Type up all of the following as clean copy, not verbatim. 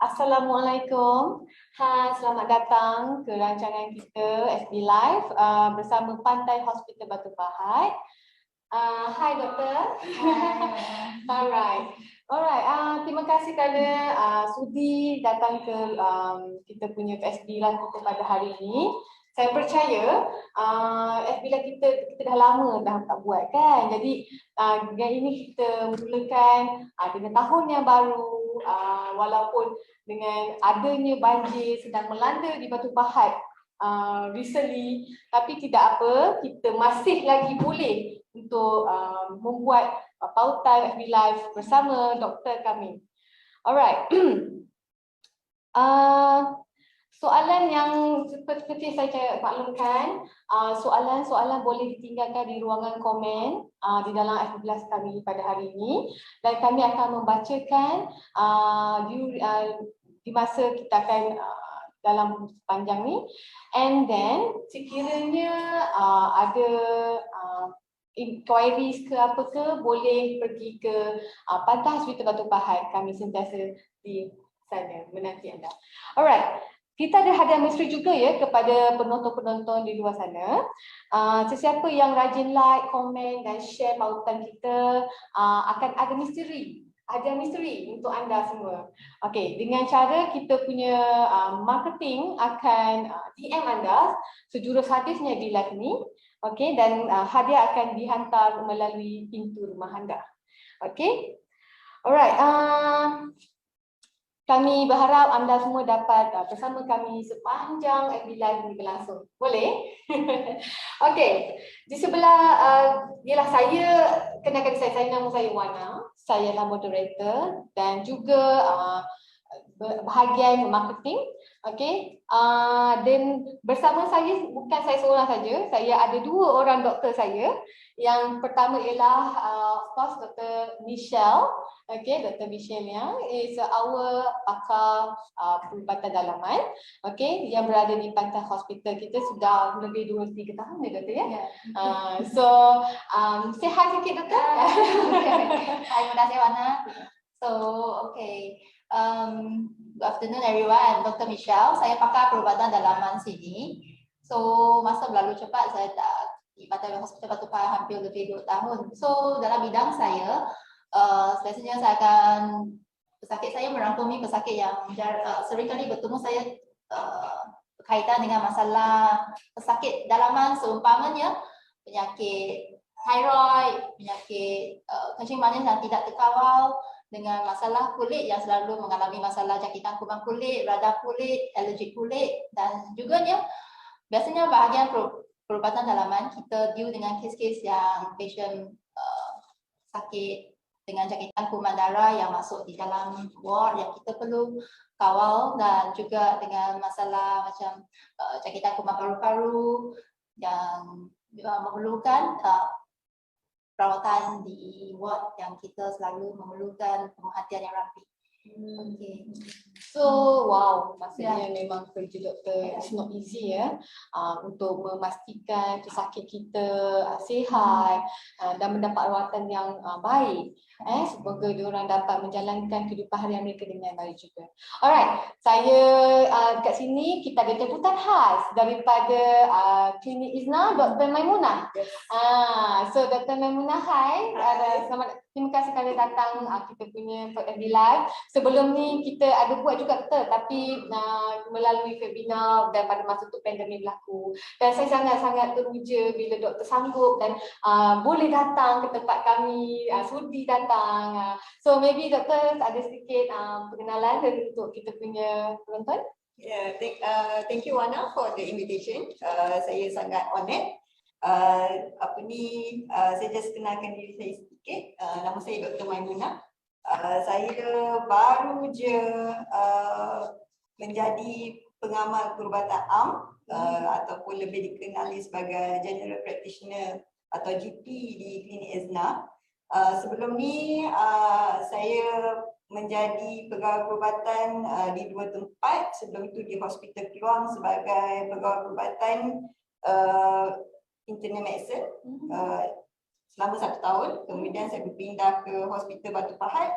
Assalamualaikum. Hai, selamat datang ke rancangan kita FB Live bersama Pantai Hospital Batu Pahat. Hai doktor. Alright. Terima kasih kerana sudi datang ke kita punya FB Live kita pada hari ini. Saya percaya FB Live kita dah lama dah tak buat kan. Jadi hari ini kita mulakan dengan tahun yang baru, walaupun dengan adanya banjir sedang melanda di Batu Pahat recently, tapi tidak apa, kita masih lagi boleh untuk membuat pautan FB Live bersama doktor kami. Alright. Soalan yang seperti saya maklumkan, soalan-soalan boleh ditinggalkan di ruangan komen di dalam FB Live kami pada hari ini, dan kami akan membacakan di masa kita akan dalam sepanjang ni. And then sekiranya ada inquiries ke apa ke, boleh pergi ke Pantai Hospital Batu Pahat. Kami sentiasa di sana menanti anda. Alright. Kita ada hadiah misteri juga ya kepada penonton-penonton di luar sana. Sesiapa yang rajin like, komen dan share pautan kita akan ada misteri. Hadiah misteri untuk anda semua. Okey, dengan cara kita punya marketing akan DM anda sejurus hadisnya di live ni. Okey, dan hadiah akan dihantar melalui pintu rumah anda. Okey. Alright. Kami berharap anda semua dapat bersama kami sepanjang FB Live ini berlangsung. Boleh? Okey. Di sebelah ialah saya, kenalkan saya nama saya Wana. Saya adalah moderator dan juga bahagian marketing. Okey. Dan bersama saya, bukan saya seorang saja, saya ada dua orang doktor saya. Yang pertama ialah of course Dr. Michelle. Okay, Dr. Michelle yang is our pakar perubatan dalaman. Okay, yang berada di Pantai Hospital kita sudah lebih 2-3 tahun ya doktor ya. Say hi sikit doktor. Hi, terima kasih Wana. So, okay. Good afternoon everyone. Dr. Michelle, saya pakar perubatan dalaman sini. So, masa berlalu cepat, saya dah di Pantai Hospital Batu Pahat hampir lebih 2 tahun. So, dalam bidang saya, biasanya saya akan pesakit saya merangkumi pesakit yang seringkali bertemu saya berkaitan dengan masalah pesakit dalaman, seumpamanya penyakit thyroid, penyakit kencing manis yang tidak terkawal, dengan masalah kulit yang selalu mengalami masalah jangkitan kuman kulit, radang kulit, alergi kulit, dan juga biasanya bahagian perubatan dalaman kita deal dengan kes-kes yang patient sakit dengan jangkitan kuman darah yang masuk di dalam ward yang kita perlu kawal, dan juga dengan masalah macam jangkitan kuman paru-paru yang memerlukan perawatan di ward yang kita selalu memerlukan pemerhatian yang rapi. Okay. So, wow, maksudnya memang kerja doktor it's not easy ya, untuk memastikan pesakit kita sihat dan mendapat rawatan yang baik. Semoga diorang dapat menjalankan kehidupan harian mereka dengan baik juga. Alright, saya kat sini kita ada jemputan khas daripada Klinik Izna, Dr. Maimunah. So Dr. Maimunah, hai. Selamat, terima kasih kerana datang kita punya FB Live. Sebelum ni kita ada buat juga betul, tapi melalui webinar dan pada masa tu pandemik berlaku. Dan saya sangat-sangat teruja bila doktor sanggup dan boleh datang ke tempat kami, sudi datang. So maybe doktor ada sedikit perkenalan untuk kita punya penonton. Yeah, thank you Wana for the invitation. Saya sangat honored. Saya just kenalkan diri saya sedikit. Nama saya Dr. Maimunah. Saya baru je menjadi pengamal perubatan am ataupun lebih dikenali sebagai general practitioner atau GP di Klinik Izna. Sebelum ni saya menjadi pegawai perubatan di 2 tempat. Sebelum itu di Hospital Keluang sebagai pegawai perubatan internal medicine selama 1 tahun. Kemudian saya berpindah ke Hospital Batu Pahat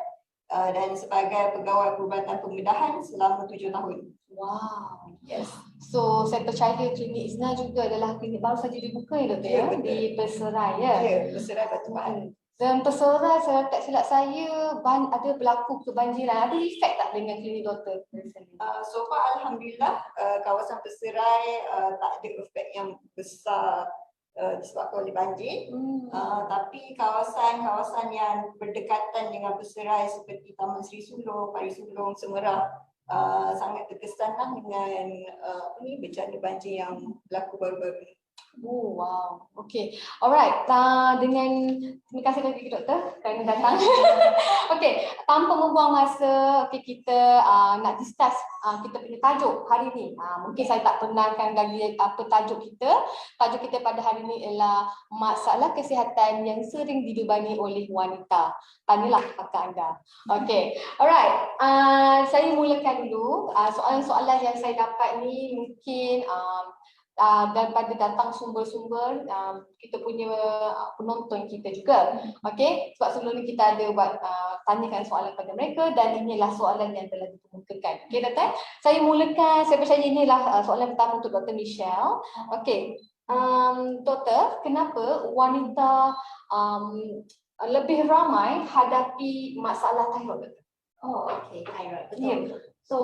dan sebagai pegawai perubatan pembedahan selama 7 tahun. Wow. Yes. So saya percaya klinik Izna juga adalah klinik baru saja dibuka ya doktor Ya, ya, betul. di Perserai ya. Ya, berserai Batu Pahat. Dan Perserai saya tak silap saya ada berlaku kebanjiran. Ada efek tak dengan klinik doktor? So far alhamdulillah kawasan Perserai tak ada efek yang besar disebabkan oleh banjir. Tapi kawasan-kawasan yang berdekatan dengan Perserai seperti Taman Sri Sulong, Pari Sulong, Semerah sangat terkesanlah dengan bencana banjir yang berlaku baru-baru ini. Oh wow, okay, alright. Terima kasih lagi doktor kerana datang. Okay, tanpa membuang masa, kita nak discuss kita punya tajuk hari ni. Mungkin saya tak pernahkan lagi apa tajuk kita. Tajuk kita pada hari ni ialah masalah kesihatan yang sering dibebani oleh wanita. Tanyalah pakar anda. Okay, alright. Saya mulakan dulu. Soalan-soalan yang saya dapat ni mungkin daripada datang sumber-sumber kita punya penonton kita juga. Okey, sebab sebelum ni kita ada buat tanyakan soalan kepada mereka dan inilah soalan yang telah dikemukakan. Okey doktor, saya mulakan, saya percaya inilah soalan pertama untuk Dr. Michelle. Okey, doktor, kenapa wanita lebih ramai hadapi masalah thyroid? Oh, okay, thyroid. Betul. Ya. So,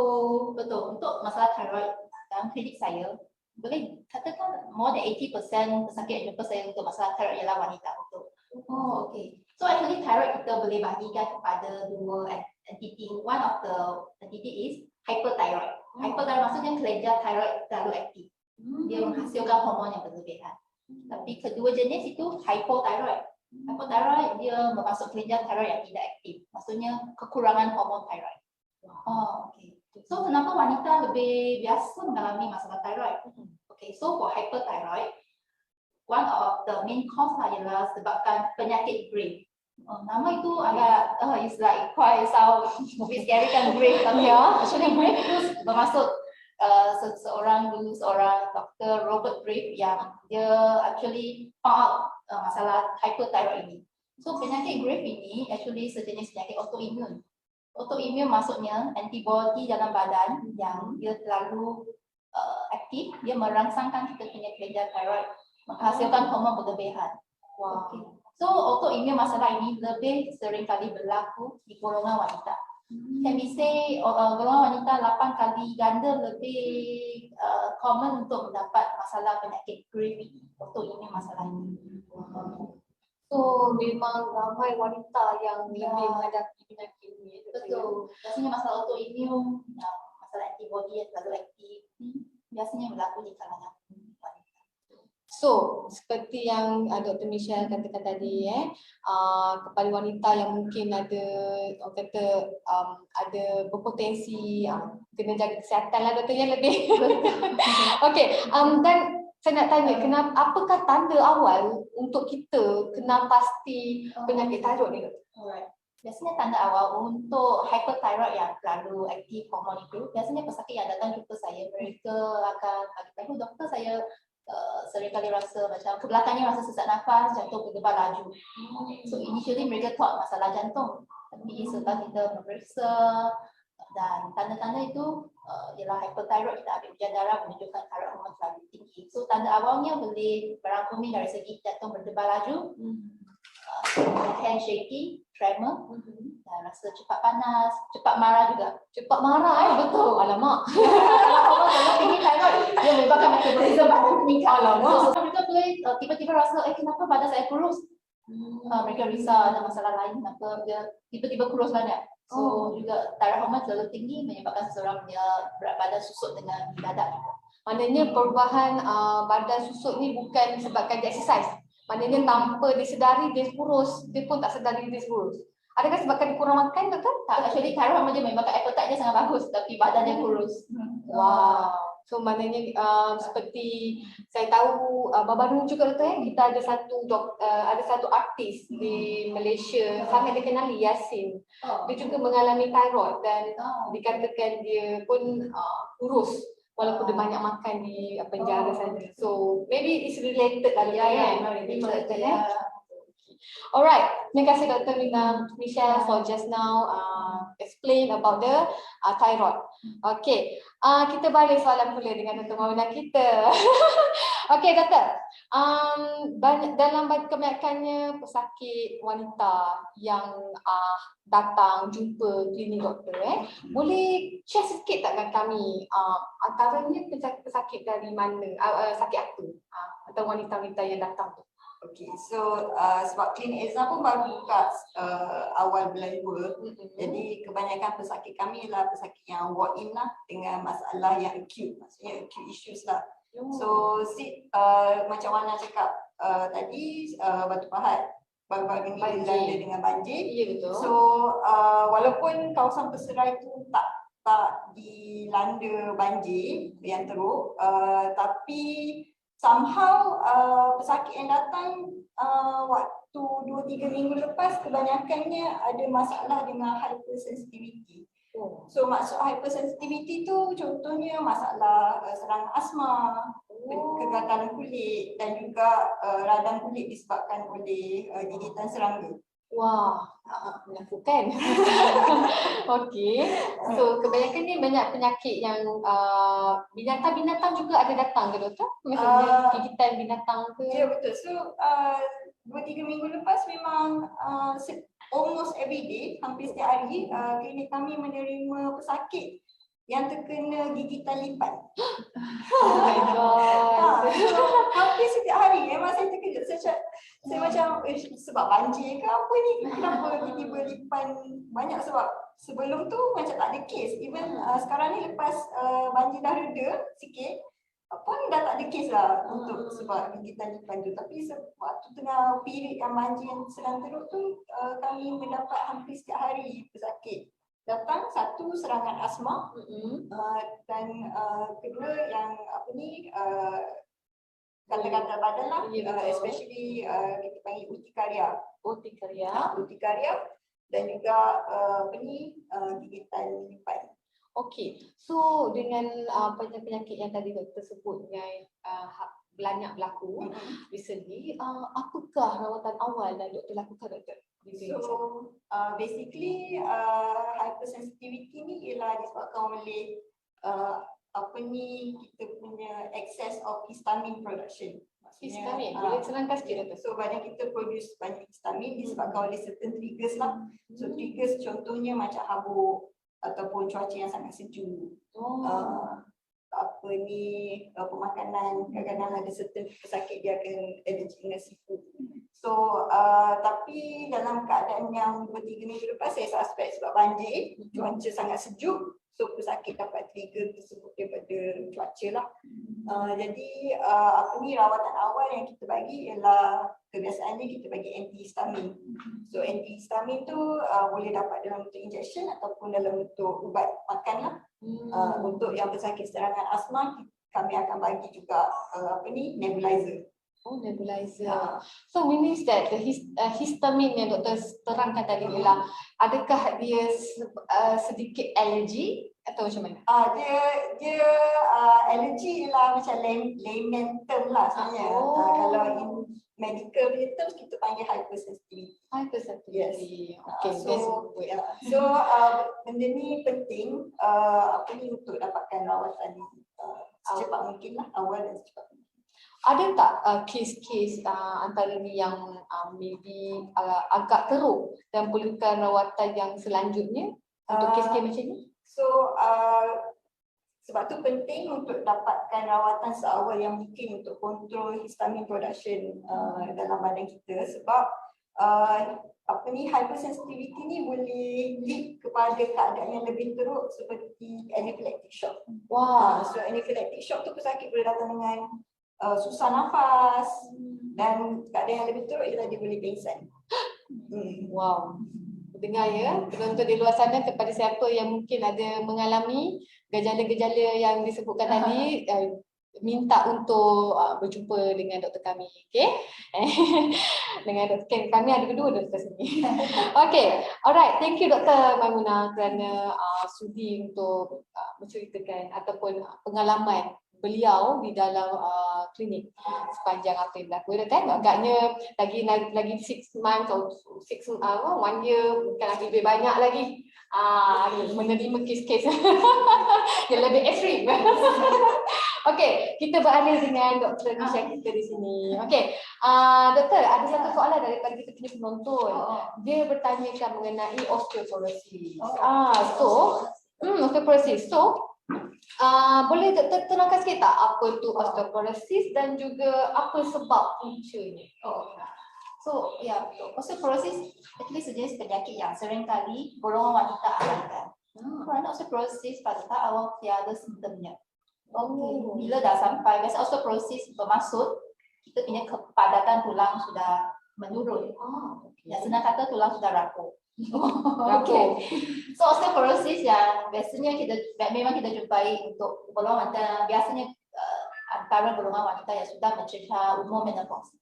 betul. Untuk masalah thyroid dalam klinik saya, boleh katakan more than 80% pesakit yang jumpa saya untuk masalah thyroid ialah wanita. Betul. Oh, okay. So actually thyroid kita boleh bahagikan kepada dua entity. One of the entity is hyperthyroid. Hyperthyroid maksudnya kelenjar thyroid terlalu aktif. Dia menghasilkan hormon yang berlebihan. Tapi kedua jenis itu hypothyroid. Hypothyroid dia bermaksud kelenjar thyroid yang tidak aktif. Maksudnya kekurangan hormon thyroid. Oh, okay. So kenapa wanita lebih biasa mengalami masalah thyroid? Okay, so for hyperthyroid, one of the main cause adalah sebabkan penyakit Graves. Nama itu agak it's like quite sound a bit scary kan, Graves. Tapi actually Graves itu bermaksud seorang doktor Robert Graves yang dia actually found out masalah hyperthyroid ini. So penyakit Graves ini actually sejenis penyakit autoimun. Autoimun maksudnya antibody dalam badan yang dia terlalu aktif, dia merangsangkan kita punya kelenjar thyroid menghasilkan hormon berlebihan. Wow. Okay. So autoimun masalah ini lebih sering kali berlaku di golongan wanita. Can we say golongan wanita 8 kali ganda lebih common untuk mendapat masalah penyakit Graves, autoimun masalah ini. So memang ramai wanita yang lebih menghadapi penyakit ini. Betul. Biasanya masalah autoimun, masalah antibody yang terlalu aktif, biasanya berlaku di kalangan wanita. So seperti yang Dr. Michelle katakan tadi, kepada wanita yang mungkin ada ada berpotensi kena jaga kesihatan lah doktor yang lebih. Okey, dan saya nak tanya, kenapa, apakah tanda awal untuk kita kenal pasti penyakit thyroid ni? Alright. Biasanya tanda awal untuk hyperthyroid yang terlalu aktif hormon itu, biasanya pesakit yang datang jumpa saya, mereka akan bagi tahu doktor saya sering kali rasa macam ke belakangnya rasa sesak nafas, jantung berdebar laju. So initially mereka thought masalah jantung, tapi setelah kita memeriksa dan tanda-tanda itu ialah hyperthyroid, kita ambil ujian darah menunjukkan thyroid hormon terlalu tinggi. So tanda awalnya boleh berangkumi dari segi jantung berdebar laju, hand shaky, tremor, dan rasa cepat panas, cepat marah juga. Cepat marah betul. Alamak. Kalau hormon terlalu tinggi thyroid, dia menyebabkan metabolisme badan meningkat. Alamak. So mereka boleh tiba-tiba rasa, kenapa badan saya kurus? Mereka risau ada masalah lain, kenapa dia tiba-tiba kurus banyak. So juga thyroid hormon terlalu tinggi menyebabkan seseorang punya berat badan susut dengan mendadak. Maknanya perubahan badan susut ni bukan sebabkan dia exercise. Maknanya tanpa disedari dia kurus, dia pun tak sedari dia kurus. Adakah sebabkan dia kurang makan doktor? Tak, actually thyroid hormon dia menyebabkan appetite dia sangat bagus tapi badan dia kurus. Wow. So maknanya seperti saya tahu baru juga doktor kita ada satu artis di Malaysia sangat dikenali, Yasin. Dia juga mengalami thyroid dan dikatakan dia pun kurus walaupun dia banyak makan di penjara sana. So maybe it's related lah kan. Alright, terima kasih Dr. Michelle for just now explain about the thyroid. Okay, kita balik soalan pula dengan Dr. Mauna kita. Okay, Doktor. Banyak dalam kebanyakannya pesakit wanita yang datang jumpa klinik doktor, boleh share sikit tak dengan kami antaranya pesakit dari mana, sakit apa atau wanita-wanita yang datang tu? Okay, so sebab klinik Ezna pun baru buka awal bulan 2. Jadi kebanyakan pesakit kami ialah pesakit yang walk-in lah dengan masalah yang acute, maksudnya acute issues lah. So macam mana cakap tadi, batu pahat baru-baru ni dilanda dengan banjir. Ya, betul. So walaupun kawasan Peserai tu tak dilanda banjir yang teruk, tapi somehow pesakit yang datang waktu 2-3 minggu lepas kebanyakannya ada masalah dengan hypersensitivity. So maksud hypersensitivity tu contohnya masalah serangan asma, kegatalan kulit dan juga radang kulit disebabkan oleh gigitan serangga. Wah, menakutkan. Okey. So kebanyakan ni banyak penyakit yang binatang-binatang juga ada datang ke doktor? Maksudnya gigitan binatang ke? Ya, betul. So 2-3 minggu lepas memang almost every day, hampir setiap hari klinik kami menerima pesakit yang terkena gigitan lipan. Oh my god. So, hampir setiap hari memang saya terkejut. Saya macam sebab banjir ke apa ni, kenapa tiba-tiba lipan banyak, sebab sebelum tu macam tak ada kes. Even sekarang ni lepas banjir dah reda sikit pun dah tak ada kes lah untuk sebab gigitan lipan tu. Tapi waktu tengah period yang banjir yang sedang teruk tu, kami mendapat hampir setiap hari pesakit datang. Satu, serangan asma, dan kedua yang kata-kata badan lah, especially kita panggil urtikaria. Urtikaria dan juga gigitan lipan. Okey, so dengan penyakit yang tadi doktor sebut yang banyak berlaku recently, apakah rawatan awal yang doktor lakukan doktor? So basically hypersensitivity ni ialah disebabkan oleh kita punya excess of histamine production. Histamin, boleh terangkan sikit doktor? So badan kita produce banyak histamin disebabkan oleh certain triggers lah. So triggers contohnya macam habuk ataupun cuaca yang sangat sejuk. Pemakanan, kadang-kadang ada certain pesakit dia akan allergic dengan seafood. So tapi dalam keadaan yang 2-3 minggu lepas, saya suspect sebab banjir, cuaca sangat sejuk, so pesakit dapat trigger tersebut daripada cuaca lah. Jadi rawatan awal yang kita bagi ialah kebiasaannya kita bagi antihistamin. So antihistamin tu boleh dapat dalam bentuk injection ataupun dalam bentuk ubat makan lah. Untuk yang pesakit serangan asma, kami akan bagi juga nebulizer. Oh, nebulizer. So means that the histamine yang doktor terangkan tadi ialah, adakah dia sedikit alergi atau macam mana? Dia alergi ialah macam layman term lah sebenarnya. Kalau in medical terms kita panggil hypersensitivity. Hypersensitivity. Yes. Okay. So benda ni penting untuk dapatkan rawatan secepat mungkin lah, awal dan secepat mungkin. Ada tak kes-kes antara ni yang maybe agak teruk dan perlukan rawatan yang selanjutnya untuk kes-kes macam ni? So sebab tu penting untuk dapatkan rawatan seawal yang mungkin untuk kontrol histamine production dalam badan kita, sebab hypersensitivity ni boleh lead kepada keadaan yang lebih teruk seperti anaphylactic shock. Wow. So anaphylactic shock tu pesakit boleh datang dengan susah nafas, dan keadaan yang lebih teruk ialah dia boleh pingsan. Wow. Dengar ya, penonton di luar sana, kepada siapa yang mungkin ada mengalami gejala-gejala yang disebutkan tadi, minta untuk berjumpa dengan doktor kami, okey? Dengan doktor kami ada kedua doktor sini. Okey, alright, thank you Dr. Maimuna kerana sudi untuk menceritakan ataupun pengalaman beliau di dalam klinik sepanjang apa yang berlaku. Kan agaknya lagi 6 months atau 1 year, bukan lagi lebih banyak lagi menerima kes-kes yang lebih ekstrim. Okey, kita beralih dengan Dr. Nisha kita di sini. Okey, doktor, ada satu soalan daripada kita punya penonton. Dia bertanyakan mengenai osteoporosis. Osteoporosis. So, boleh doktor terangkan sikit tak apa tu osteoporosis dan juga apa sebab puncanya? So, ya, osteoporosis actually sejenis penyakit yang sering kali golongan wanita alami. Kerana osteoporosis pada tahap awal tiada simptomnya. Bila dah sampai, biasa osteoporosis bermaksud kita punya kepadatan tulang sudah menurun. Yang senang kata tulang sudah rapuh. Okay. So osteoporosis yang biasanya memang kita jumpai untuk golongan wanita, biasanya antara golongan wanita yang sudah mencecah umur menopause.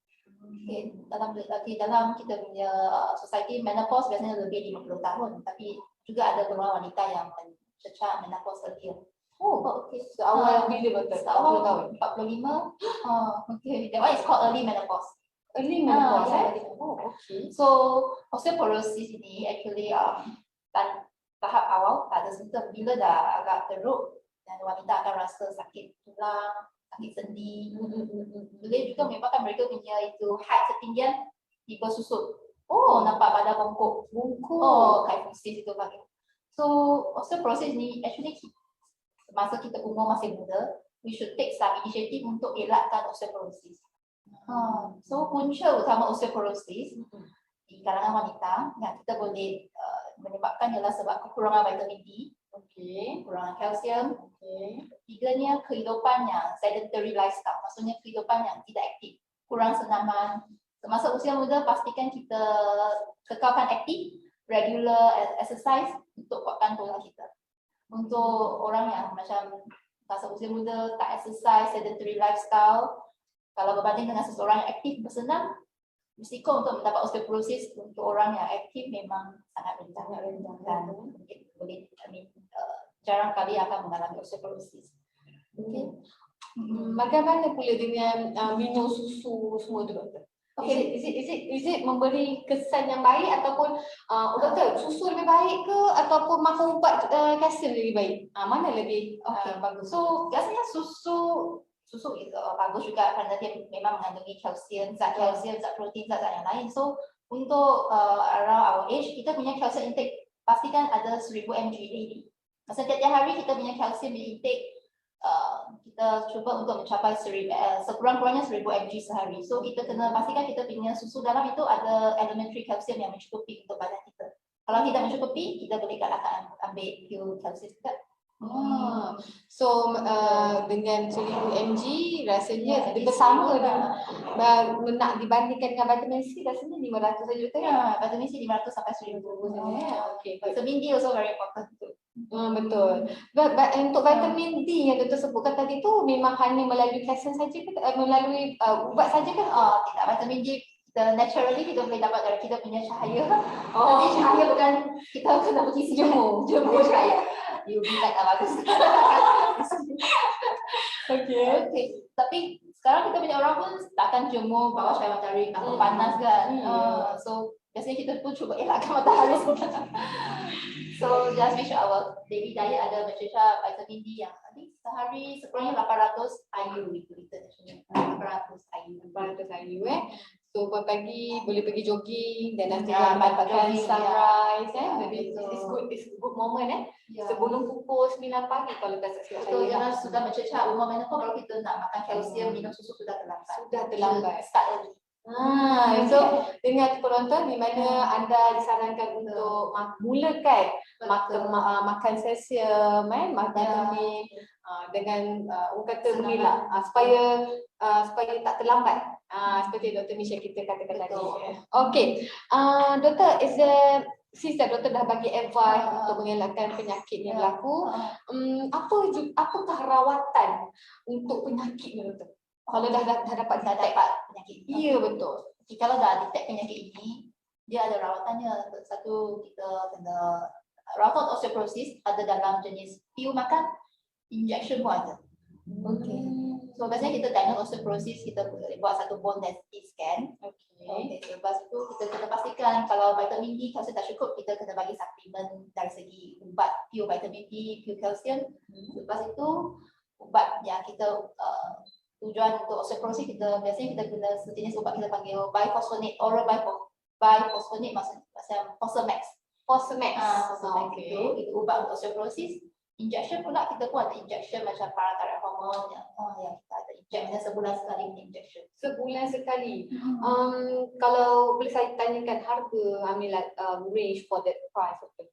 Okay. Dalam kita punya society, menopause biasanya lebih 50 tahun, tapi juga ada golongan wanita yang mencecah menopause earlier. Okay. So awal bila betul? Awal tahun 45. Okay. That one is called early menopause. Early menopause. Okay. So osteoporosis ini actually tahap awal tak ada simptom. Bila dah agak teruk dan wanita akan rasa sakit tulang, sakit sendi. Boleh juga menyebabkan mereka punya itu height ketinggian dibersusut. Nampak badan bongkok. Kyphosis itu panggil. So osteoporosis ni actually semasa kita umur masih muda, we should take some initiative untuk elakkan osteoporosis. So punca utama osteoporosis di kalangan wanita yang kita boleh menyebabkan ialah sebab kekurangan vitamin D, kekurangan kalsium, ketiganya kehidupan yang sedentary lifestyle, maksudnya kehidupan yang tidak aktif, kurang senaman. Semasa usia muda pastikan kita kekalkan aktif, regular exercise untuk kuatkan tulang kita. Untuk orang yang macam masa usia muda tak exercise, sedentary lifestyle, kalau berbanding dengan seseorang yang aktif bersenam, risiko untuk mendapat osteoporosis untuk orang yang aktif memang sangat rendah dan boleh jarang kali akan mengalami osteoporosis. Bagaimana pula dengan minum susu semua tu, doktor? Is it memberi kesan yang baik ataupun doktor, susu lebih baik ke ataupun makan ubat kalsium lebih baik? Mana lebih bagus? So biasanya susu itu bagus juga kerana dia memang mengandungi kalsium, zat protein, zat yang lain. So untuk around our age, kita punya kalsium intake pastikan ada 1000 mg daily. Maksudnya tiap hari kita punya kalsium intake kita cuba untuk mencapai sekurang-kurangnya 1000 mg sehari. So kita kena pastikan kita punya susu dalam itu ada elementary kalsium yang mencukupi untuk badan kita. Kalau tidak mencukupi, kita boleh galakkan ambil pil kalsium juga. So dengan 1000 mg rasanya bersama dengan nak dibandingkan dengan vitamin C rasanya 500 saja betul ya? Vitamin C 500 sampai 1000. Vitamin D also very important too. Betul. Untuk vitamin D yang doktor sebutkan tadi tu memang hanya melalui kalsium saja ke melalui ubat saja ke? Tidak, vitamin D kita naturally kita boleh dapat dari kita punya cahaya. Tapi cahaya bukan kita kena pergi jemur cahaya. UV light tak bagus. Okay. Tapi sekarang kita punya orang pun takkan jemur bawah cahaya matahari takut panas kan. So biasanya kita pun cuba elakkan matahari. So just make sure our daily diet ada mencecah vitamin D yang sehari sekurangnya 800 IU itu international. 800 IU. So pagi boleh pergi jogging dan nanti dapatkan sunrise it's good moment sebelum pukul 9 pagi kalau tak silap saya. Jangan sudah mencecah umur menopause kalau kita nak makan kalsium, minum susu sudah terlambat. Start early. So dengan penonton di mana anda disarankan untuk mulakan makan kalsium, makan vitamin dengan orang kata berilah supaya tak terlambat seperti Dr. Nisha kita katakan tadi. Okey, doktor, since doktor dah bagi advice untuk mengelakkan penyakit yang berlaku, apakah rawatan untuk penyakit ni, doktor? Kalau dah dapat penyakit. Ya, betul. Kalau dah detect penyakit ini, dia ada rawatannya. Satu, kita kena rawatan osteoporosis ada dalam jenis pil makan, injection pun ada. Okay. So biasanya kita diagnose osteoporosis, kita boleh buat satu bone density scan. Okay. Okay, lepas tu kita kena pastikan kalau vitamin D kalau tak cukup, kita kena bagi suplemen dari segi ubat, pure vitamin D, pure calcium. Lepas itu ubat yang kita tujuan untuk osteoporosis, kita biasanya kita guna sejenis ubat kita panggil biphosphonate, oral biphosphonate macam Fosamax. Fosamax. Fosamax itu ubat untuk osteoporosis. Injection pula kita pun ada injection macam parathyroid hormone yang kita ada injection sebulan sekali injection. Sebulan sekali. Kalau boleh saya tanyakan harga, range for that price of the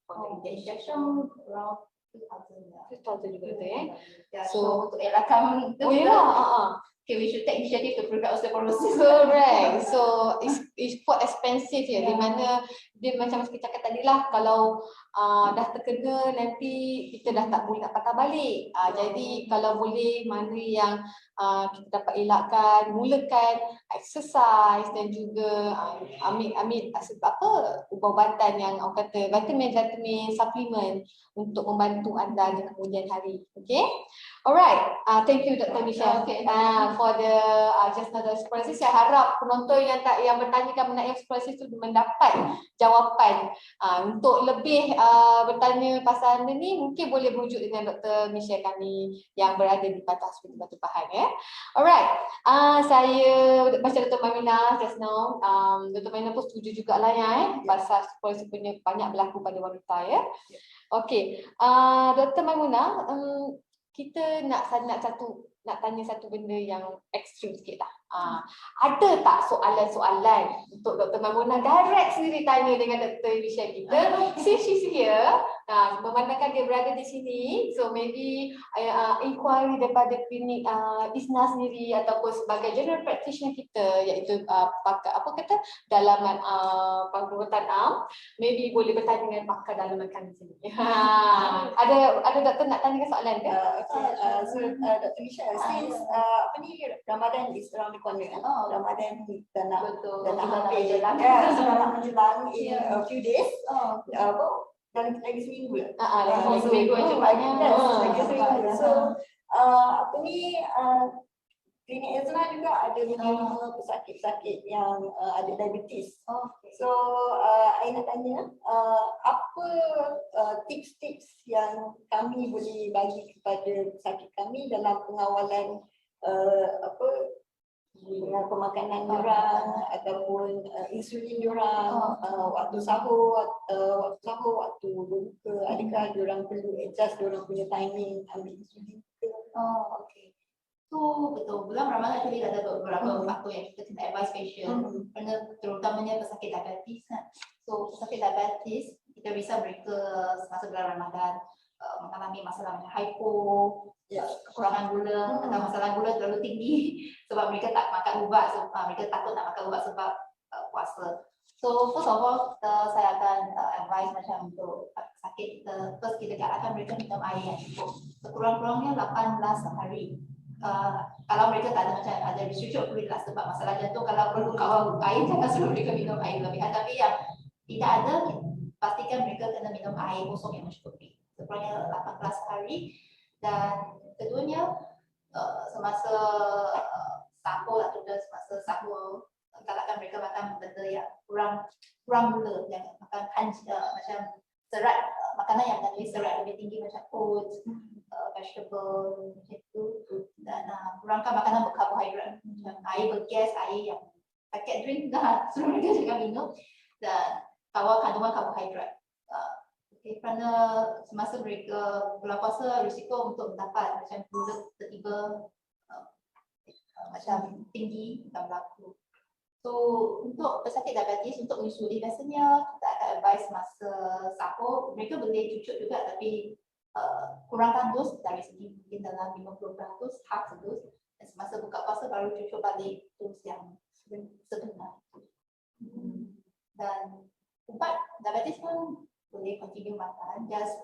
Injection around 2,000 juga tu ya. So untuk elakkan itu okay, we should take initiative to prevent osteoporosis. Correct. So it's quite expensive ya. Di mana dia macam saya cakap tadi lah, kalau dah terkena nanti kita dah tak boleh nak patah balik. Jadi kalau boleh mana yang kita dapat elakkan, mulakan exercise dan juga ambil ubat-ubatan yang orang kata vitamin supplement untuk membantu anda di kemudian hari. Okay. Alright. Thank you Dr. Michelle. Okay. For the just now the osteoporosis, saya harap penonton yang bertanyakan mengenai osteoporosis itu mendapat jawapan. Untuk lebih bertanya pasal anda ni, mungkin boleh berujuk dengan Dr. Michelle kami yang berada di Patah Hospital Batu Pahat ya. Alright. Saya baca Dr. Maimuna just now. Dr. Maimuna pun setuju jugalah ya pasal osteoporosis punya banyak berlaku pada wanita ya. Okey. Dr. Maimuna, kita nak tanya satu benda yang ekstrim sikit lah. Ada tak soalan-soalan untuk Dr. Maimuna direct sendiri tanya dengan Dr. Michelle kita? Since she's here, memandangkan dia berada di sini, so maybe inquiry daripada klinik ISNA sendiri ataupun sebagai general practitioner kita, iaitu pakar dalaman perubatan am, maybe boleh bertanya dengan pakar dalaman kami sini. Ada doktor nak tanyakan soalan ke? So Dr. Michelle, since Ramadan is around the corner. Ramadan dah nak habis. Sudah nak menjelang in a few days. Lagi seminggu lah. Lagi seminggu cepatnya. Lagi seminggu. So klinik Ezna juga ada menerima pesakit-pesakit yang ada diabetes. So saya nak tanya, apa tips-tips yang kami boleh bagi kepada pesakit kami dalam pengawalan dengan pemakanan diorang ataupun insulin diorang, waktu sahur, waktu berbuka, adakah diorang perlu adjust diorang punya timing ambil insulin ke? Okay. So betul, bulan Ramadan actually ada beberapa faktor yang kita kena advise patient, kerana terutamanya pesakit diabetes kan. So pesakit diabetes, kita risau mereka semasa bulan Ramadan mengalami masalah macam hypo, kekurangan gula atau masalah gula terlalu tinggi sebab mereka tak makan ubat, mereka takut nak makan ubat sebab puasa. So first of all, saya akan advise macam untuk sakit kita, first kita galakkan mereka minum air yang cukup, sekurang-kurangnya 18 sehari. Kalau mereka tak ada macam ada restriction fluid lah sebab masalah jantung, kalau perlu kawal air jangan suruh mereka minum air lebihan, tapi yang tidak ada, pastikan mereka kena minum air kosong yang mencukupi sekurangnya 18 hari. Dan keduanya semasa sahur atau semasa sahur, galakkan mereka makan benda yang kurang gula, yang makan macam serat, makanan yang mengandungi serat lebih tinggi macam oats, vegetable macam itu, dan kurangkan makanan berkarbohidrat macam air bergas, air yang paket drink dah suruh mereka jangan minum, dan kawal kandungan karbohidrat. Kerana semasa mereka bulan puasa, risiko untuk mendapat macam gula tiba-tiba macam tinggi akan berlaku. So untuk pesakit diabetes, untuk insulin biasanya kita akan advise masa sahur, mereka boleh cucuk juga tapi kurangkan dos dari segi mungkin dalam 50% half dos, dan semasa buka puasa baru cucuk balik dos yang sebenar. Dan ubat diabetes pun boleh continue makan, just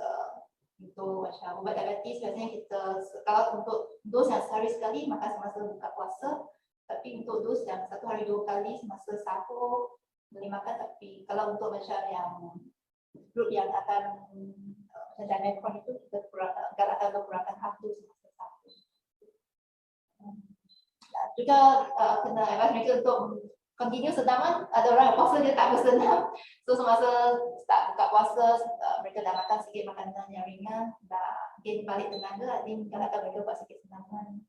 untuk macam ubat diabetes biasanya kita, kalau untuk dos yang sehari sekali makan semasa buka puasa, tapi untuk dos yang 1 hari 2 kali semasa sahur boleh makan, tapi kalau untuk macam yang grup yang akan macam diamond itu kita galakkan kurangkan half dos semasa sahur. juga kena advise mereka untuk continue senaman. Ada orang yang puasa dia tak bersenam. So semasa start buka puasa, mereka dah makan sikit makanan yang ringan, dah gain balik tenaga, galakkan mereka buat sikit senaman.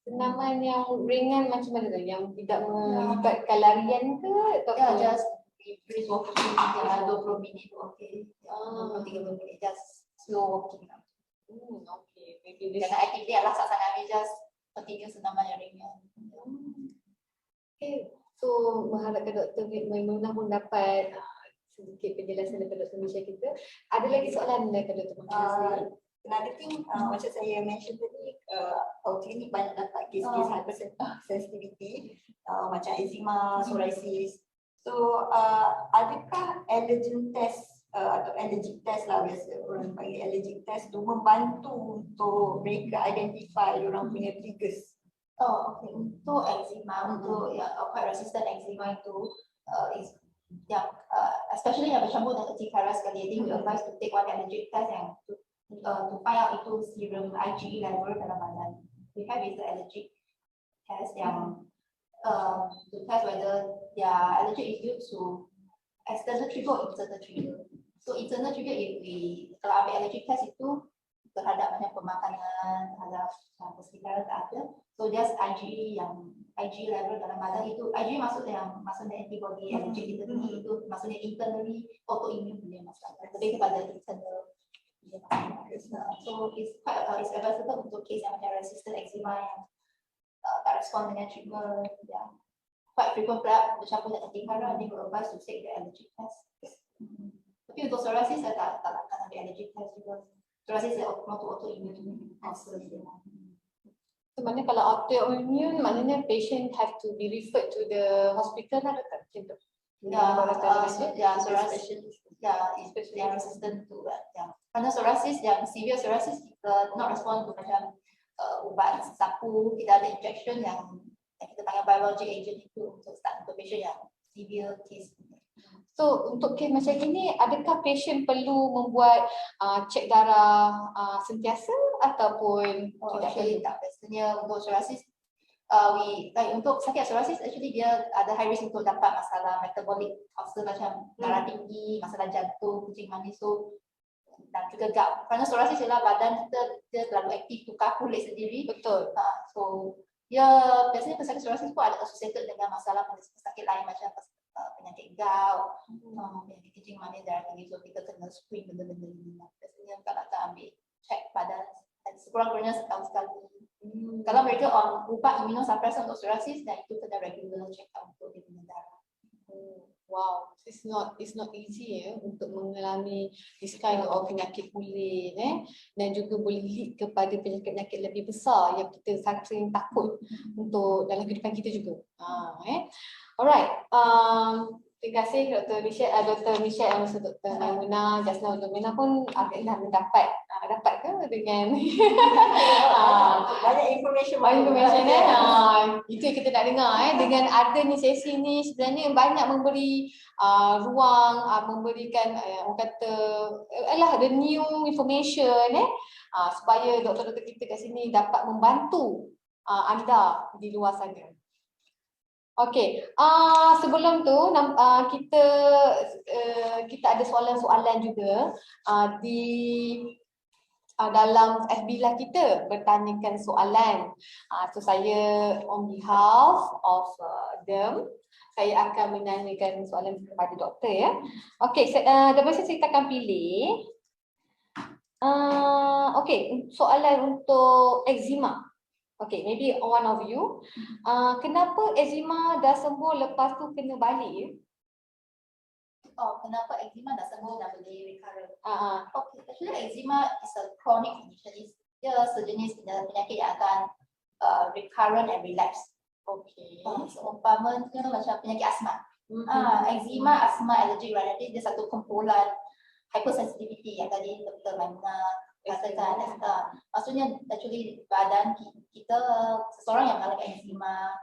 Senaman yang ringan macam mana tu? Yang tidak melibatkan larian ke? Ya, just brisk walking, 20 minit okay. 20-30 minit, just slow walking. Okay, maybe this. Jangan aktiviti alasak sangat, just continue senaman yang ringan. Okay, so mengharapkan Dr. Maimunah pun dapat sedikit penjelasan daripada Dr. Misha kita. Ada lagi soalan daripada Dr. Maimunah? Another thing, macam saya mention tadi, our clinic banyak dapat kes-kes hypersensitivity, macam eczema, psoriasis. So, adakah allergen test atau allergic test lah biasa orang panggil allergic test tu membantu untuk mereka identify orang punya triggers? Oh, okay. Untuk eczema, untuk yang quite resistant eczema itu, is yang especially yang bercampur dengan urticaria sekali, I think we advise to take one allergic test yang to find out itu serum IgE level dalam badan. We have is the allergic test yang to test whether their allergic is due to external trigger or internal trigger. So internal trigger, if we kalau ambil allergic test itu terhadap macam pemakanan, terhadap persekitaran tak ada. So just IgE yang IgE level dalam badan itu, IgE maksudnya antibody allergic kita tinggi, itu maksudnya internally autoimmune punya masalah. Lebih kepada internal. So it's quite it's advisable untuk case yang macam resistant eczema yang tak respond dengan treatment, quite frequent pula bercampur dengan urticaria, they will advise to take the allergic test. Tapi untuk psoriasis saya tak akan ambil allergic test juga. Psoriasis dia autoimmune. So maknanya kalau autoimmune, maknanya patient have to be referred to the hospital lah dekat macam tu. Psoriasis, especially yang resistant to Kerana psoriasis yang severe psoriasis kita not respond to macam ubat sapu, kita ada injection yang kita panggil biologic agent itu untuk start untuk patient yang severe case. So untuk kes macam ini, adakah patient perlu membuat cek darah sentiasa ataupun tidak perlu? Tak, biasanya untuk psoriasis untuk sakit psoriasis actually dia ada high risk untuk dapat masalah metabolic ulcer macam darah tinggi, masalah jantung, kencing manis dan juga gout. Kerana psoriasis ialah badan kita dia terlalu aktif tukar kulit sendiri. Betul. So dia biasanya pesakit psoriasis pun ada associated dengan masalah pesakit lain macam penyakit gout, penyakit kencing manis, darah tinggi. So kita kena screen benda-benda ini. Biasanya kalau nak ambil check badan dan sekurang-kurangnya setahun sekali. Kalau mereka on ubat immunosuppressant untuk psoriasis, dan itu kena regular check up untuk dia punya darah. Wow, it's not easy untuk mengalami this kind of penyakit kulit dan juga boleh lead kepada penyakit-penyakit lebih besar yang kita sering takut untuk dalam kehidupan kita juga. Alright, terima kasih Dr. Michelle dan also Dr. Maimunah. Just now Dr. Maimunah pun akhirnya mendapat ke dengan banyak information itu yang kita nak dengar dengan adanya sesi ni sebenarnya banyak memberi ruang memberikan orang kata the new information supaya doktor-doktor kita kat sini dapat membantu anda di luar sana. Okey, sebelum tu kita ada soalan-soalan juga di dalam FB Live kita bertanyakan soalan. So saya on behalf of them, saya akan menanyakan soalan kepada doktor ya. Okey, daripada saya akan pilih. Okey, soalan untuk eczema. Okay, maybe one of you. Kenapa eczema dah sembuh lepas tu kena balik? Kenapa eczema dah sembuh dan boleh recurrent? Okay, actually eczema is a chronic condition. Dia sejenis penyakit yang akan recurrent and relapse. Okay. Seumpamanya macam penyakit asma. Eczema, asma, allergic rhinitis dia satu kumpulan hypersensitivity yang tadi Dr. Maimunah katakan. Maksudnya actually badan kita, seseorang yang mengalami eczema,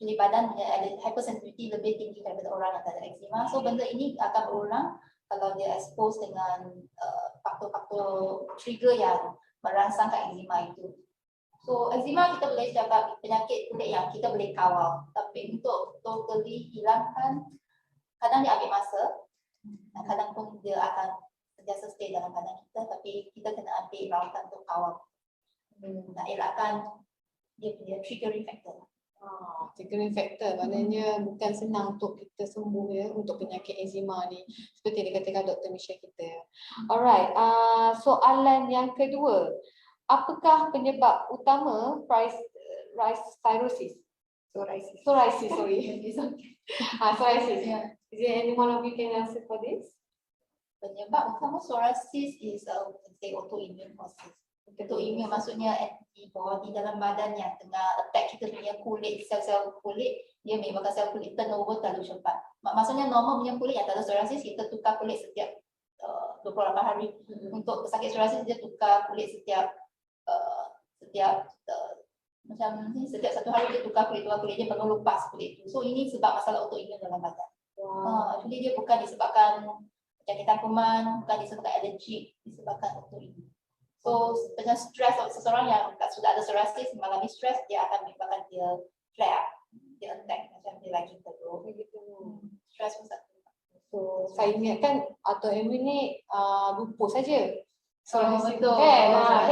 jadi badan punya hypersensitivity lebih tinggi daripada orang yang tak ada eczema. So benda ini akan berulang kalau dia expose dengan faktor-faktor trigger yang merangsangkan eczema itu. So eczema kita boleh cakap penyakit kulit yang kita boleh kawal, tapi untuk totally hilangkan kadang dia ambil masa, kadang pun dia akan sentiasa stay dalam badan kita, tapi kita kena ambil rawatan untuk kawal. Nak elakkan dia punya triggering factor. Triggering factor maknanya bukan senang untuk kita sembuh ya untuk penyakit eczema ni seperti yang dikatakan Dr. Michelle kita. Alright, soalan yang kedua, apakah penyebab utama psoriasis? Psoriasis, sorry. Psoriasis. Yeah. Is there anyone of you can answer for this? Penyebab utama psoriasis is autoimmune process. Autoimmune maksudnya antibody dalam badan yang tengah attack kita punya kulit, sel-sel kulit, dia menyebabkan sel kulit turnover terlalu cepat. Maksudnya normal punya kulit yang tak ada psoriasis, kita tukar kulit setiap 28 hari. Untuk pesakit psoriasis dia tukar kulit setiap macam ni, setiap 1 hari dia tukar kulit dia perlu lepas kulit tu. So ini sebab masalah autoimmune dalam badan. Actually dia bukan disebabkan penyakitan kuman, bukan disebabkan alergik, disebabkan autoimmune. So dengan stres seseorang yang sudah ada psoriasis mengalami stres, dia akan menyebabkan dia flare up, dia attack macam dia lagi teruk begitu. Stres pun satu. So saya ingatkan autoimmune ni lupus saja. Betul.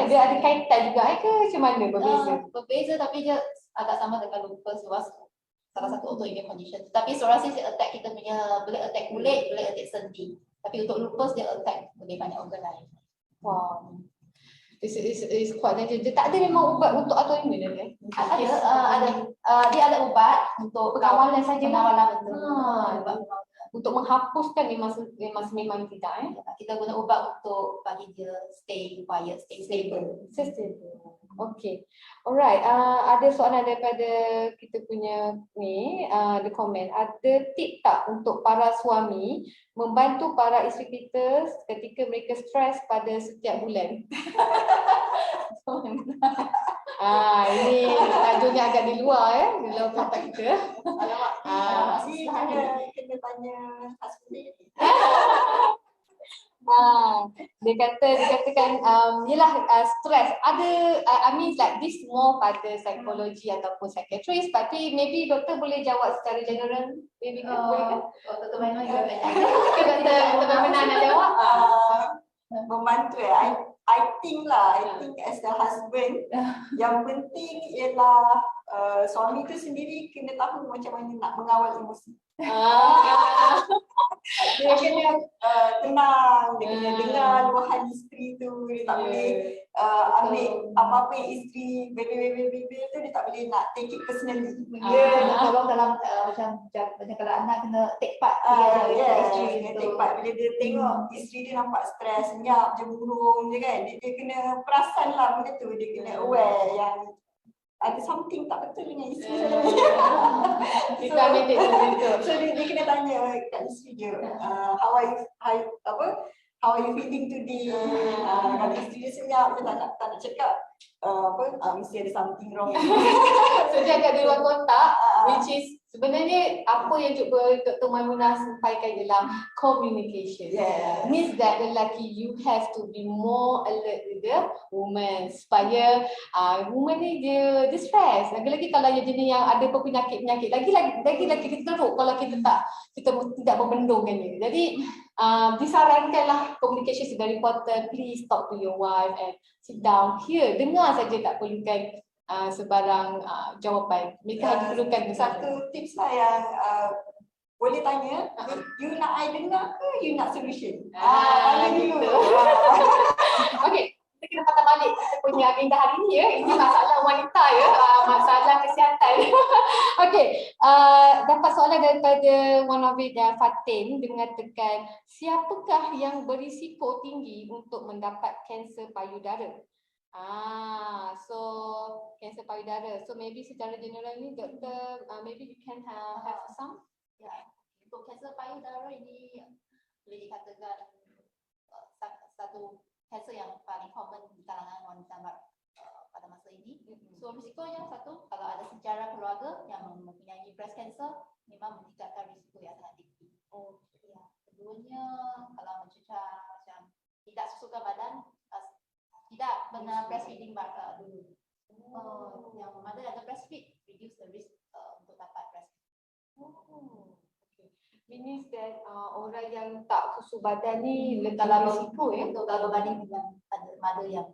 Dia ada kaitan juga ke macam mana berbeza? Berbeza tapi dia agak sama dengan lupus, salah satu autoimmune condition. Tapi psoriasis dia attack kita punya, boleh attack kulit, boleh attack sendi. Tapi untuk lupus dia attack lebih banyak organ lain. Wow. It's quite dangerous. Dia tak ada memang ubat untuk autoimmune kan? Dia ada ubat untuk pengawalan saja. Pengawalan betul. Untuk menghapuskan memang tidak Kita guna ubat untuk bagi dia stay quiet, stay stable. Okay. Alright. Ada soalan daripada kita punya ni, the comment. Ada tip tak untuk para suami membantu para isteri kita ketika mereka stres pada setiap bulan? Ini tajuknya agak di luar di luar kotak kita. Alamak, kena tanya husband. Dia katakan yelah stres ada I mean like this more pada psikologi ataupun psychiatrist, tapi maybe doktor boleh jawab secara general, maybe boleh kan? Doktor Maimuna jawab. Doktor Maimuna nak jawab. Membantu I think as a husband yang penting ialah suami tu sendiri kena tahu macam mana nak mengawal emosi. Dia kena tenang, dia kena dengar luahan isteri tu, dia tak boleh ambil apa-apa yang isteri bebel tu, dia tak boleh nak take it personally. Dia tolong dalam macam kalau anak kena take part isteri kena take part. Bila dia tengok isteri dia nampak stres, senyap je burung je kan, dia kena perasan lah benda tu, dia kena aware yang ada something tak betul dengan isteri saya. So dia kena tanya kat isteri dia, how are you feeling today? Kalau isteri dia senyap, dia tak nak cakap mesti ada something wrong. So dia agak di luar kotak, which is sebenarnya apa yang Dr. Maimuna sampaikan ialah communication. Means that lelaki you have to be more alert with the woman supaya woman ni dia stress. Lagi-lagi kalau yang jenis yang ada penyakit-penyakit, lagi kita teruk kalau kita tidak membendungkan dia. Jadi disarankanlah communication is very important. Please talk to your wife and sit down here. Dengar saja, tak perlukan sebarang jawapan. Mereka hanya perlukan satu tips lah yang boleh tanya, you nak I dengar ke you nak solution? Tanya dulu. Okay, kita kena patah balik kita punya agenda hari ni ya. Ini masalah wanita ya, masalah kesihatan. Okay, dapat soalan daripada one of it, Fatin. Dia mengatakan, siapakah yang berisiko tinggi untuk mendapat kanser payudara? So kanser payudara. So maybe secara general ni doktor, maybe you can have some. Untuk kanser payudara ini boleh dikatakan satu kanser yang paling common di kalangan wanita pada masa ini. So risikonya satu, kalau ada sejarah keluarga yang mempunyai breast cancer, memang meningkatkan risiko yang sangat tinggi. Keduanya, kalau mencecar macam tidak susukan badan, tidak pernah breastfeeding dulu. Yang mother ada breastfeed, reduce the risk untuk dapat breastfeed. Oh, okay. Means that orang yang tak susu badan ni dalam risiko ya. Untuk berbanding dengan mother yang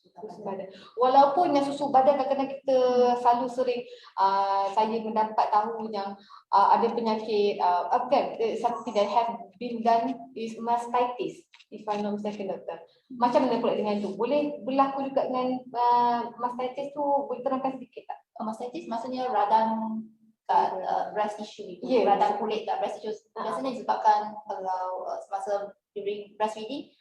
Susu badan. Walaupun yang susu badan kadang-kadang kita selalu sering saya mendapat tahu yang ada penyakit something that have been done is mastitis, if I'm not mistaken, doktor. Macam mana pula dengan tu? Boleh berlaku juga dengan mastitis tu, boleh terangkan sedikit tak? mastitis maksudnya radang kat breast tissue itu, Yeah. radang kulit kat breast tissue. Biasanya disebabkan kalau semasa during breastfeeding,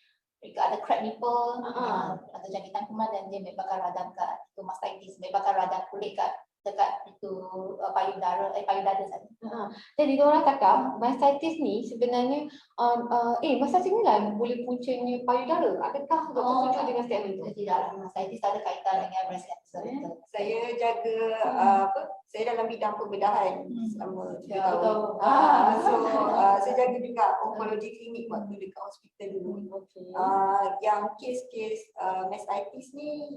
jika ada crack nipple atau jangkitan kuman dan dia menyebabkan radang kat itu mastitis, menyebabkan radang kulit kat dekat itu payudara sana. Jadi orang cakap mastitis ni sebenarnya mastitis ni lah boleh puncanya payudara. Adakah doktor setuju dengan statement tu? Tidak, mastitis tak ada kaitan dengan breast cancer. Saya jaga saya dalam bidang pembedahan selama 3 Ya, tahun. betul. Saya jaga juga onkologi klinik waktu dekat hospital dulu. Yang kes-kes mastitis ni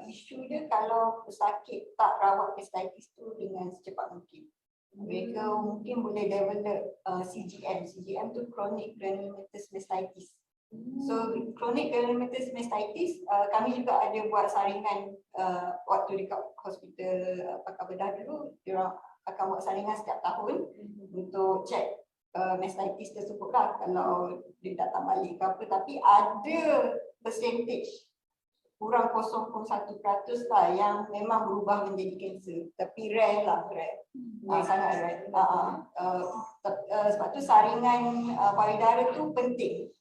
isu dia kalau pesakit tak rawat mastitis tu dengan secepat mungkin. Mereka mungkin boleh develop CGM. CGM tu chronic granulomatous mastitis. So chronic granulomatous mastitis kami juga ada buat saringan waktu dekat hospital pakar bedah dulu. Diorang akan buat saringan setiap tahun untuk check mastitis tersebut lah kalau dia datang balik ke apa. Tapi ada percentage kurang 0.1% lah yang memang berubah menjadi kanser. Tapi rare lah, sangat rare. Sebab tu saringan payudara tu penting.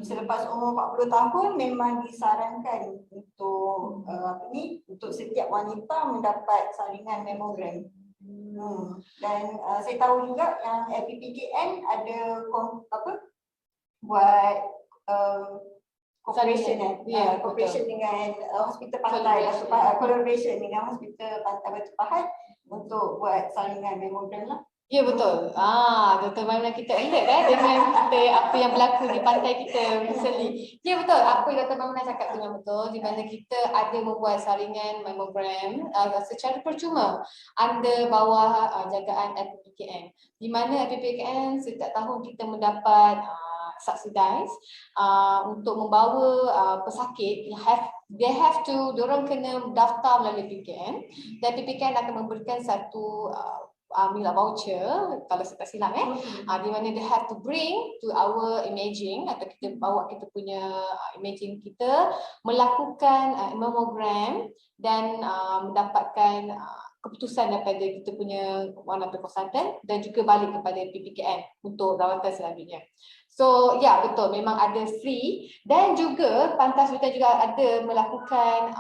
Selepas umur 40 tahun memang disarankan untuk untuk setiap wanita mendapat saringan mammogram. Dan saya tahu juga yang LPPKN ada buat cooperation dengan Hospital Pantai Batu Pahat, collaboration dengan Hospital Pantai Batu Pahat untuk buat saringan mammogram lah. Ya betul. Dr. Maimuna kita ingat dengan kita apa yang berlaku di pantai kita recently. Ya betul. Apa yang Dr. Maimuna cakap tu memang betul. Di mana kita ada membuat saringan mammogram secara percuma under bawah jagaan LPPKN. Di mana LPPKN setiap tahun kita mendapat subsidize untuk membawa pesakit diorang kena daftar melalui PPKN dan PPKN akan memberikan satu voucher kalau saya tak silap di mana they have to bring to our imaging atau kita bawa kita punya imaging kita melakukan mammogram dan mendapatkan keputusan daripada kita punya one of the consultant dan juga balik kepada PPKN untuk rawatan selanjutnya. So ya betul, memang ada free dan juga Pantai Hospital juga ada melakukan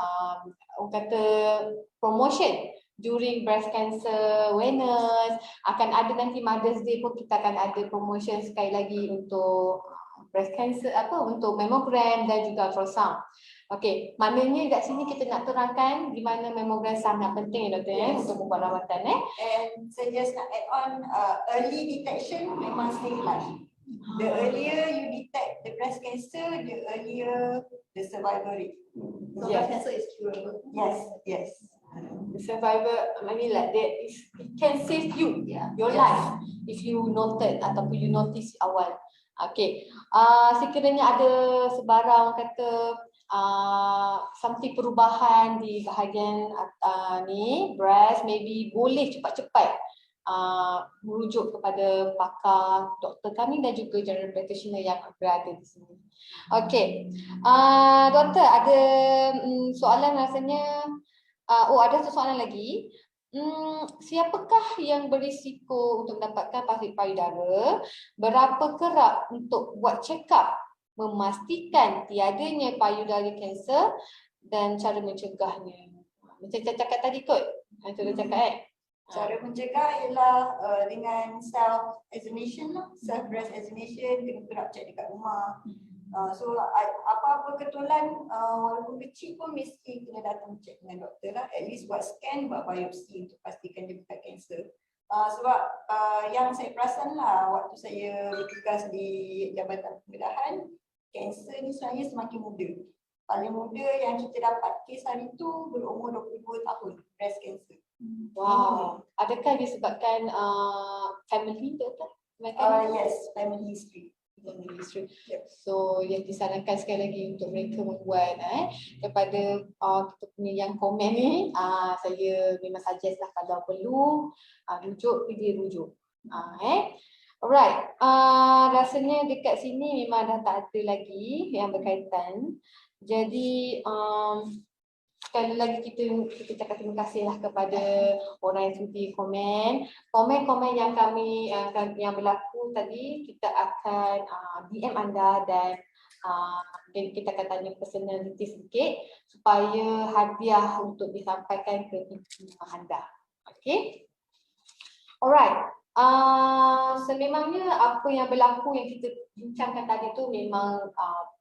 promotion during breast cancer awareness. Akan ada nanti Mother's Day pun kita akan ada promotion sekali lagi untuk breast cancer untuk mammogram dan juga ultrasound. Okey, maknanya kat sini kita nak terangkan di mana mammogram sangat penting ya doktor untuk membuat rawatan And saya just nak add on early detection memang save life. The earlier you detect the breast cancer, the earlier the survival rate. So breast cancer is curable. Yes. The survivor, I mean like that is it can save you your life if you noted ataupun you notice awal. Okay, sekiranya ada sebarang kata something perubahan di bahagian ni breast, maybe boleh cepat-cepat merujuk kepada pakar doktor kami dan juga general practitioner yang berada di sini. Okay, doktor ada soalan rasanya. Ada soalan lagi. Siapakah yang berisiko untuk mendapatkan pasir payudara? Berapa kerap untuk buat check up memastikan tiadanya payudara kanser dan cara mencegahnya? Macam saya cakap tadi kot. Saya cakap Cara mencegah ialah dengan self examination lah, self breast examination, kena gerak cek dekat rumah. So apa-apa ketulan walaupun kecil pun mesti kena datang cek dengan doktor lah. At least buat scan, buat biopsi untuk pastikan dia bukan kanser. Sebab yang saya perasan lah waktu saya bertugas di Jabatan Pembedahan, kanser ni sebenarnya semakin muda. paling muda yang kita dapat kes hari tu berumur 22 tahun, breast cancer. Wow. Adakah disebabkan family tu kan? Yes, family history. Yep. So yang disarankan sekali lagi untuk mereka membuat kepada kita punya yang komen ni, saya memang suggest lah kalau perlu rujuk, pergi rujuk. Alright, rasanya dekat sini memang dah tak ada lagi yang berkaitan. Jadi sekali lagi kita cakap terima kasih lah kepada orang yang sudi komen. Komen-komen yang kami yang berlaku tadi, kita akan DM anda dan kita akan tanya personality sedikit supaya hadiah untuk disampaikan ke ibu anda. Okay? Alright. Sememangnya apa yang berlaku yang kita bincangkan tadi tu memang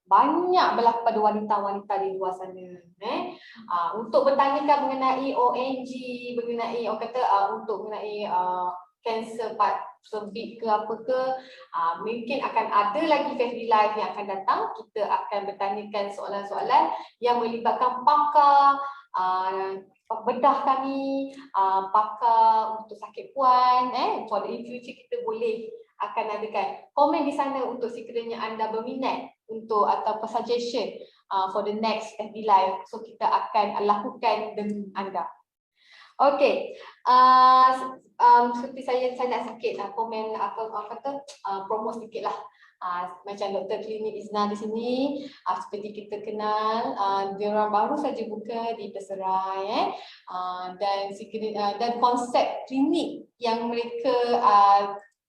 banyak berlaku pada wanita-wanita di luar sana. Untuk bertanyakan mengenai ONG, mengenai orang kata untuk mengenai kanser cervix ke apa ke, mungkin akan ada lagi FB Live yang akan datang. Kita akan bertanyakan soalan-soalan yang melibatkan pakar bedah kami, pakar untuk sakit puan, for the in future kita boleh akan adakan komen di sana untuk sekiranya anda berminat untuk atau suggestion for the next FB Live. So kita akan lakukan demi anda. Okay, seperti saya nak sikit komen promo sedikit lah. Macam Dr. Klinik Izna di sini, seperti kita kenal, dia orang baru saja buka di Peserai, dan konsep klinik yang mereka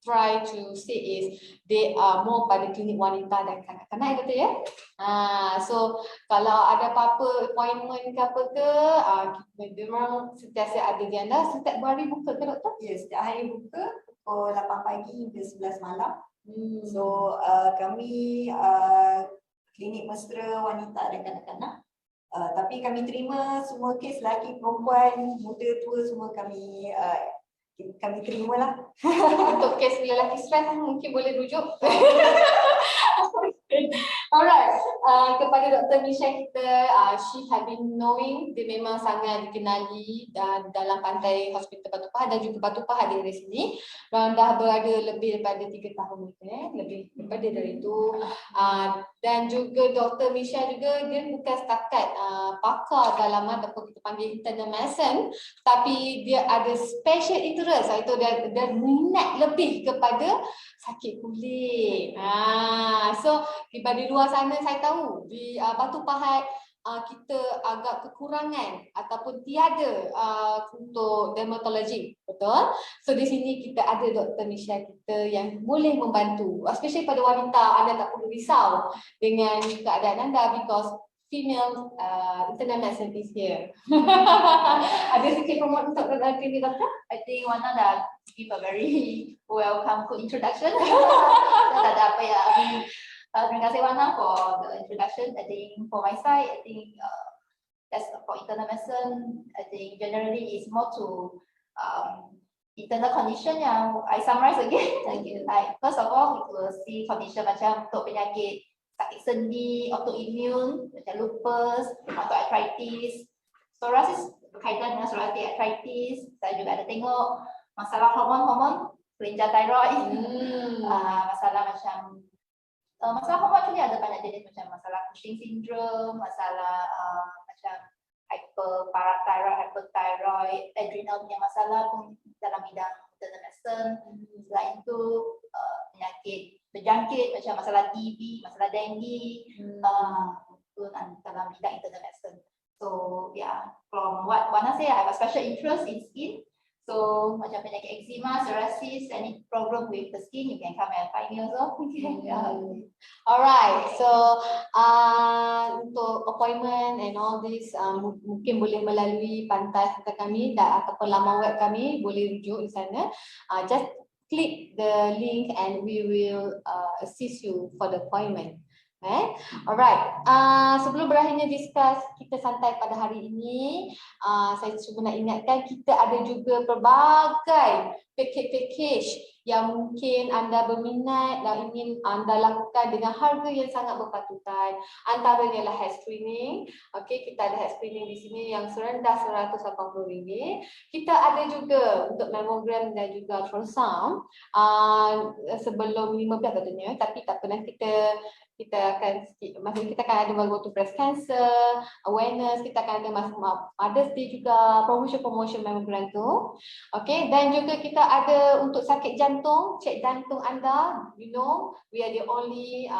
try to say is they are more pada klinik wanita dan kanak-kanak, betul ya? So kalau ada apa-apa appointment ke apa ke, dia orang sentiasa ada di anda. Setiap hari buka ke doktor? Ya, setiap hari buka pukul 8 pagi hingga 11 malam. So kami klinik mesra wanita dan kanak-kanak, tapi kami terima semua kes lelaki, perempuan, muda, tua, semua kami terimalah. Untuk kes lelaki stres mungkin boleh rujuk. Alright, kepada Dr. Michelle kita, she have been knowing, dia memang sangat dikenali dalam pantai Hospital Batu Pahat dan juga Batu Pahat di sini. Dan dah berada lebih daripada 3 tahun lebih daripada dari itu. Dan juga Dr. Michelle juga, dia bukan setakat pakar dalam ataupun kita panggil internal medicine, tapi dia ada special interest, iaitu dia minat lebih kepada sakit kulit. So di luar sana saya tahu di Batu Pahat kita agak kekurangan ataupun tiada untuk dermatologi, betul? So di sini kita ada Dr. Michelle kita yang boleh membantu, especially pada wanita. Anda tak perlu risau dengan keadaan anda because female internal medicine is here. Ada sikit promote untuk klinik doktor? I think Wana dah give a very welcome good introduction. Tak ada apa ya. Terima kasih Wana for the introduction. I think for my side, I think that's for internal medicine. I think generally is more to internal condition yang I summarize again. Like first of all, we will see condition macam untuk penyakit sakit sendi, autoimmune, macam lupus, arthritis, psoriasis berkaitan dengan psoriatic arthritis. Saya juga ada tengok masalah hormon-hormon, kelenjar thyroid, masalah macam masalah hormon actually ada banyak jenis, macam masalah Cushing syndrome, masalah macam hyperparathyroid, hyperthyroid, adrenal punya masalah pun dalam bidang internal medicine. Selain itu penyakit berjangkit macam masalah TB, masalah dengue, itu dalam bidang internal medicine. So yeah, from what Wana say, I have a special interest in skin. So macam penyakit eczema, psoriasis, any problem with the skin, you can come and find me also. Alright, so untuk appointment and all this mungkin boleh melalui pantai kami ataupun laman web kami, boleh rujuk di sana. Just click the link and we will assist you for the appointment. Alright, sebelum berakhirnya discuss kita santai pada hari ini, saya cuma nak ingatkan kita ada juga pelbagai package yang mungkin anda berminat dan ingin anda lakukan dengan harga yang sangat berpatutan. Antaranya adalah hair screening. Okey, kita ada hair screening di sini yang serendah RM180. Kita ada juga untuk mammogram dan juga ultrasound sebelum 15 katanya, tapi tak pernah kita akan maksudnya kita akan ada waktu breast cancer awareness, kita akan ada Mother's Day juga, promotion mammogram tu. Okey, dan juga kita ada untuk sakit jantung, cek jantung anda. You know, we are the only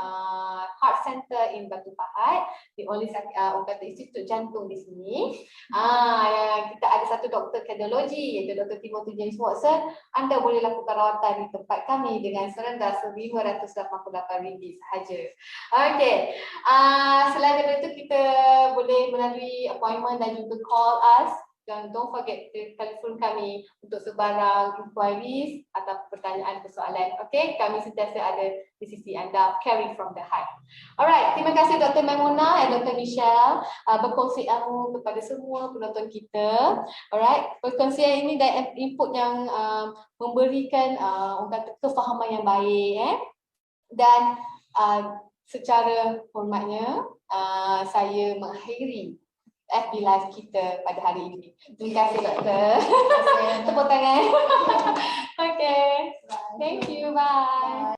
heart center in Batu Pahat, the only institut jantung di sini. Kita ada satu doktor kardiologi iaitu Dr. Timothy James Watson. Anda boleh lakukan rawatan di tempat kami dengan serendah RM588 sahaja. Okey, selain daripada itu kita boleh melalui appointment dan juga call us. Dan don't forget to telefon kami untuk sebarang inquiries atau pertanyaan persoalan. Okey, kami sentiasa ada di sisi anda, caring from the heart. Alright, terima kasih Dr. Maimuna dan Dr. Michelle berkongsi ilmu kepada semua penonton kita. Alright, perkongsian ini dan input yang memberikan kefahaman yang baik. Dan secara hormatnya, saya mengakhiri FB Live kita pada hari ini. Terima kasih doktor. Tepuk tangan. Okay. Thank you. Bye.